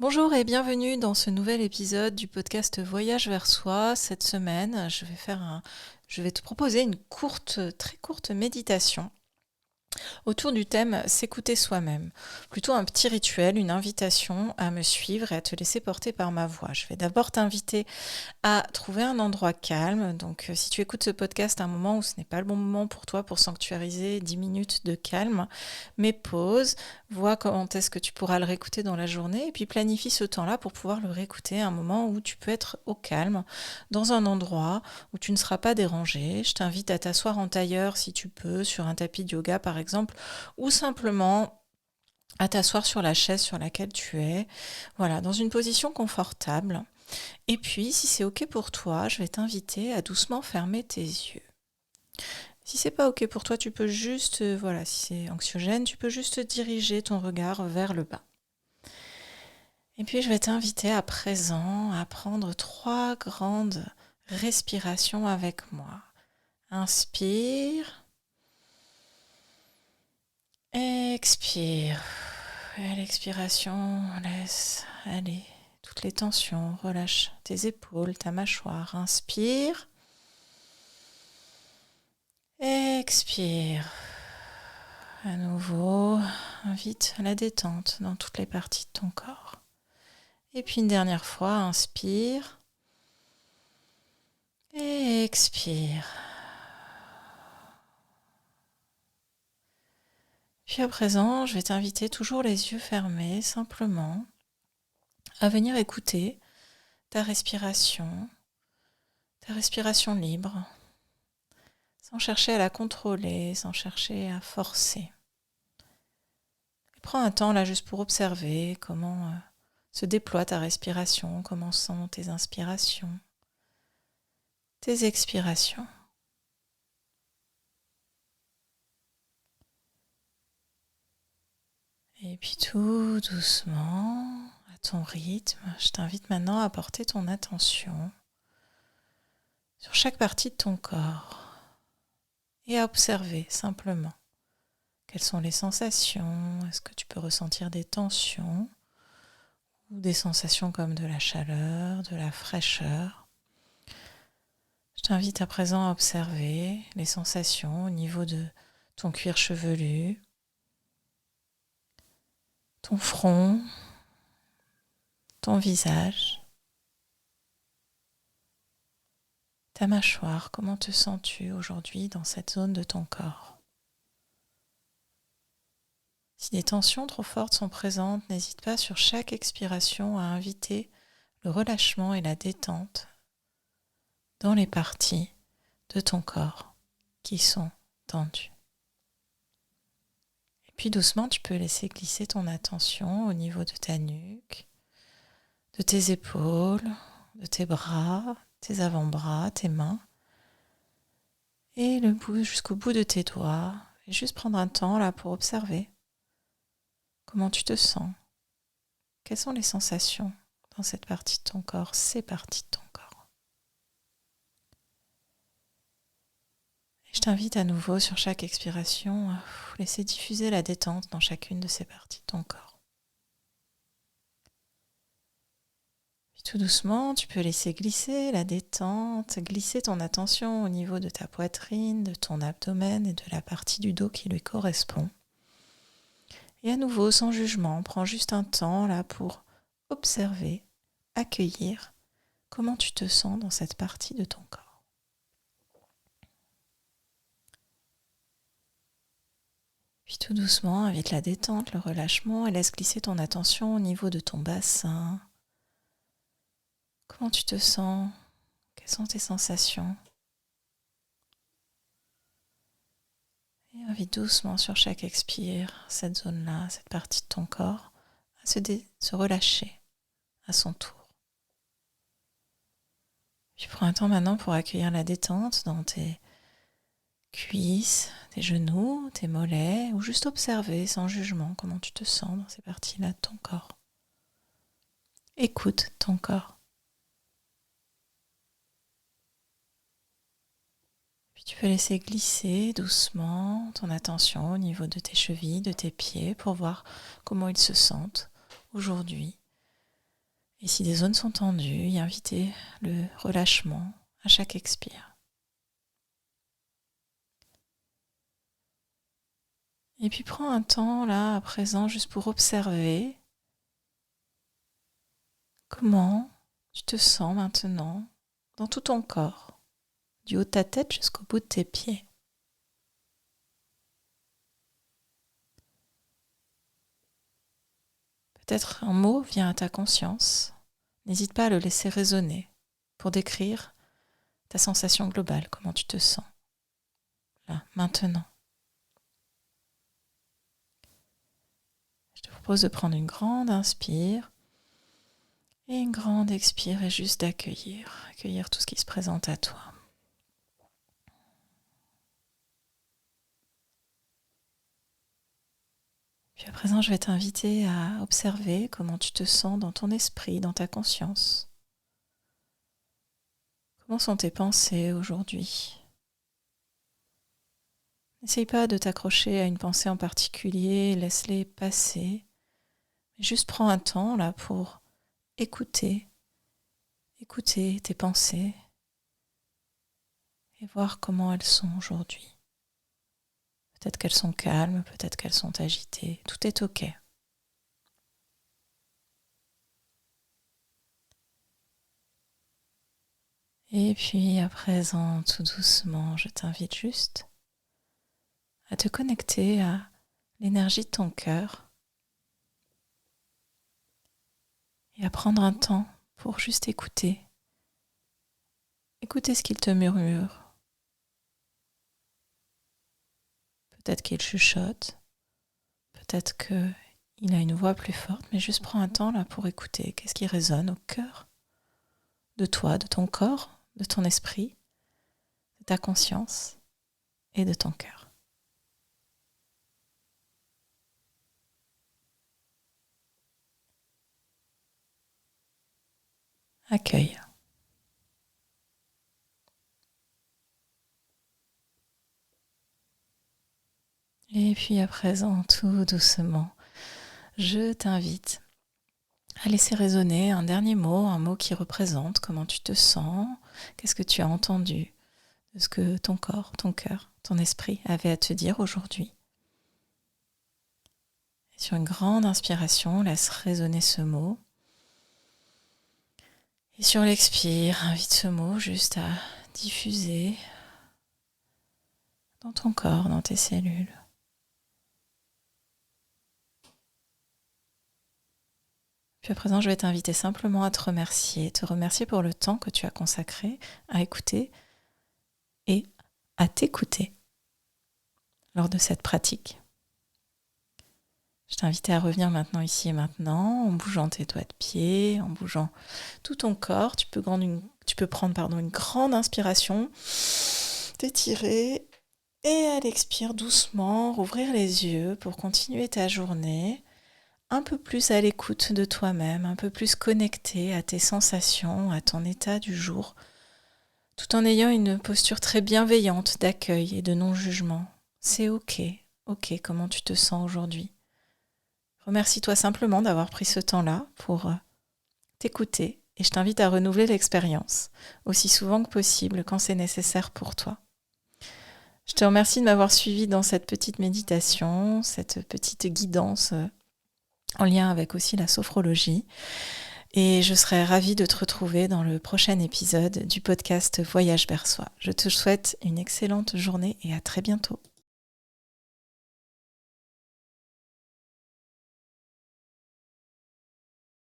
Bonjour et bienvenue dans ce nouvel épisode du podcast Voyage vers soi. Cette semaine, je vais te proposer une très courte méditation autour du thème s'écouter soi-même. Plutôt un petit rituel, une invitation à me suivre et à te laisser porter par ma voix. Je vais d'abord t'inviter à trouver un endroit calme. Donc, si tu écoutes ce podcast à un moment où ce n'est pas le bon moment pour toi pour sanctuariser 10 minutes de calme, mais pause, vois comment est-ce que tu pourras le réécouter dans la journée et puis planifie ce temps-là pour pouvoir le réécouter à un moment où tu peux être au calme, dans un endroit où tu ne seras pas dérangé. Je t'invite à t'asseoir en tailleur si tu peux, sur un tapis de yoga par exemple, ou simplement à t'asseoir sur la chaise sur laquelle tu es. Voilà, dans une position confortable. Et puis, si c'est OK pour toi, je vais t'inviter à doucement fermer tes yeux. Si c'est pas OK pour toi, tu peux juste, si c'est anxiogène, tu peux juste diriger ton regard vers le bas. Et puis, je vais t'inviter à présent à prendre 3 grandes respirations avec moi. Inspire. Expire. Et à l'expiration, laisse aller toutes les tensions. Relâche tes épaules, ta mâchoire. Inspire. Expire. À nouveau, invite la détente dans toutes les parties de ton corps. Et puis une dernière fois, inspire. Et expire. Puis à présent, je vais t'inviter toujours les yeux fermés, simplement, à venir écouter ta respiration libre, sans chercher à la contrôler, sans chercher à forcer. Et prends un temps là juste pour observer comment se déploie ta respiration, comment sont tes inspirations, tes expirations. Et puis tout doucement, à ton rythme, je t'invite maintenant à porter ton attention sur chaque partie de ton corps et à observer simplement quelles sont les sensations. Est-ce que tu peux ressentir des tensions ou des sensations comme de la chaleur, de la fraîcheur? Je t'invite à présent à observer les sensations au niveau de ton cuir chevelu, ton front, ton visage, ta mâchoire. Comment te sens-tu aujourd'hui dans cette zone de ton corps? Si des tensions trop fortes sont présentes, n'hésite pas sur chaque expiration à inviter le relâchement et la détente dans les parties de ton corps qui sont tendues. Et puis doucement, tu peux laisser glisser ton attention au niveau de ta nuque, de tes épaules, de tes bras, tes avant-bras, tes mains, et le bout jusqu'au bout de tes doigts. Et juste prendre un temps là pour observer comment tu te sens. Quelles sont les sensations dans cette partie de ton corps, ces parties de ton corps. Et je t'invite à nouveau sur chaque expiration à laisser diffuser la détente dans chacune de ces parties de ton corps. Puis tout doucement, tu peux laisser glisser la détente, glisser ton attention au niveau de ta poitrine, de ton abdomen et de la partie du dos qui lui correspond. Et à nouveau, sans jugement, prends juste un temps là pour observer, accueillir comment tu te sens dans cette partie de ton corps. Puis tout doucement, invite la détente, le relâchement et laisse glisser ton attention au niveau de ton bassin. Comment tu te sens? Quelles sont tes sensations? Et invite doucement sur chaque expire, cette zone-là, cette partie de ton corps, à se relâcher à son tour. Puis prends un temps maintenant pour accueillir la détente dans tes cuisses, tes genoux, tes mollets, ou juste observer sans jugement comment tu te sens dans ces parties-là de ton corps. Écoute ton corps. Puis tu peux laisser glisser doucement ton attention au niveau de tes chevilles, de tes pieds, pour voir comment ils se sentent aujourd'hui Et si des zones sont tendues, y inviter le relâchement à chaque expire. Et puis prends un temps là, à présent, juste pour observer comment tu te sens maintenant dans tout ton corps, du haut de ta tête jusqu'au bout de tes pieds. Peut-être un mot vient à ta conscience. N'hésite pas à le laisser résonner pour décrire ta sensation globale, comment tu te sens là, maintenant. Je te propose de prendre une grande inspire et une grande expire et juste accueillir tout ce qui se présente à toi. Puis à présent, je vais t'inviter à observer comment tu te sens dans ton esprit, dans ta conscience. Comment sont tes pensées aujourd'hui ? N'essaye pas de t'accrocher à une pensée en particulier, laisse-les passer. Juste prends un temps là pour écouter tes pensées et voir comment elles sont aujourd'hui. Peut-être qu'elles sont calmes, peut-être qu'elles sont agitées, tout est ok. Et puis à présent, tout doucement, je t'invite juste à te connecter à l'énergie de ton cœur et à prendre un temps pour juste écouter ce qu'il te murmure. Peut-être qu'il chuchote, peut-être qu'il a une voix plus forte, mais juste prends un temps là pour écouter. Qu'est-ce qui résonne au cœur de toi, de ton corps, de ton esprit, de ta conscience et de ton cœur. Accueille. Et puis à présent, tout doucement, je t'invite à laisser résonner un dernier mot, un mot qui représente comment tu te sens, qu'est-ce que tu as entendu de ce que ton corps, ton cœur, ton esprit avait à te dire aujourd'hui. Et sur une grande inspiration, laisse résonner ce mot. Et sur l'expire, invite ce mot juste à diffuser dans ton corps, dans tes cellules. Puis à présent, je vais t'inviter simplement à te remercier pour le temps que tu as consacré à écouter et à t'écouter lors de cette pratique. Je t'invite à revenir maintenant ici et maintenant, en bougeant tes doigts de pied, en bougeant tout ton corps. Tu peux prendre une grande inspiration, t'étirer et à l'expire doucement, rouvrir les yeux pour continuer ta journée. Un peu plus à l'écoute de toi-même, un peu plus connecté à tes sensations, à ton état du jour, tout en ayant une posture très bienveillante d'accueil et de non-jugement. C'est ok comment tu te sens aujourd'hui. Remercie-toi simplement d'avoir pris ce temps-là pour t'écouter et je t'invite à renouveler l'expérience aussi souvent que possible quand c'est nécessaire pour toi. Je te remercie de m'avoir suivi dans cette petite méditation, cette petite guidance en lien avec aussi la sophrologie. Et je serai ravie de te retrouver dans le prochain épisode du podcast Voyage vers soi. Je te souhaite une excellente journée et à très bientôt.